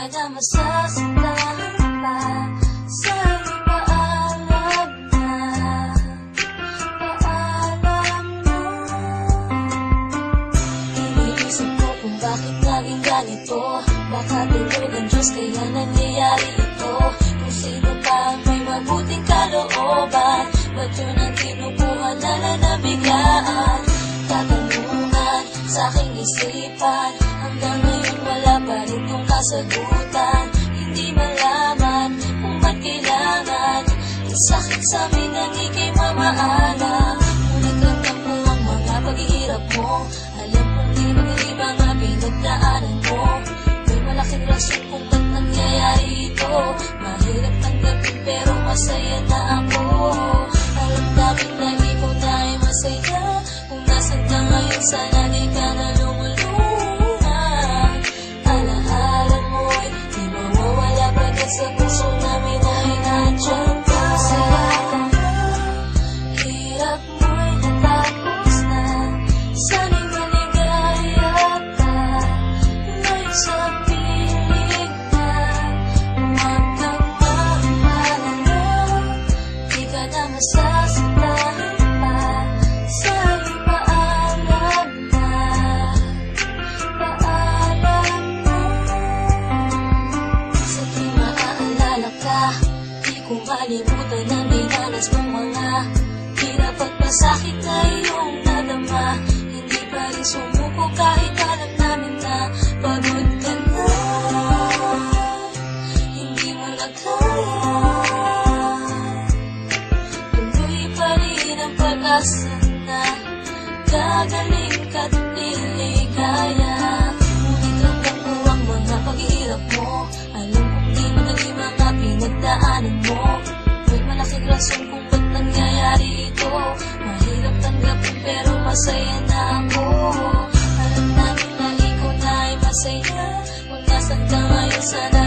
ka na masasaktan pa. Sa'yo'y paalam na, paalam na. Iniisip ko kung bakit naging ganito. Baka tulog ang Diyos kaya nangyayari ito. Kung sino pa ang may mabuting kalooban, ba't yun ang kinukuha na nabiglaan? Katanungan sa aking isipan, hanggang ngayon wala pa rin tong kasagutan. Hindi malaman kung ba't kailangan isakit sa amin ang ikay mamaalam. Ngunit ramdam ko ang mga paghihirap mo. Alam kong di madali mga pinagdaanan mo. May malaking rason kung ba't nangyayari ito. Mahirap tanggapin pero masaya na ako. Alam namin na ikaw na ay masaya. Kung nasan ka ngayon sana di ka na lumulungan. Alaala mo'y di mawawala pagkat sa puso namin ay nandiyan ka. Masaya ka na, hirap mo'y natapos na. Sana'y maligaya ka, may sa piling ka. Huwag kang mag-alala, di ka na masasaktan pa. Sa'yo'y paalam na, paalam na. Sa tuwing maaalala ka, di ko malimutan ang dinanas mong mga hirap at pasakit na iyong nadama. Hindi pa rin sumuko kahit alam namin na pagod ka na. Hindi mo na kaya, tuloy pa rin ang pag-asa na gagaling ka't liligaya. Ngunit ramdam ko ang mga paghihirap mo. Alam kong di madali mga pinagdaanan mo. May malaking rason kung ba't nangyayari ito. Mahirap tanggapin pero masaya na ako. Alam namin na ikaw na ay masaya. Kung nasan ka ngayon sana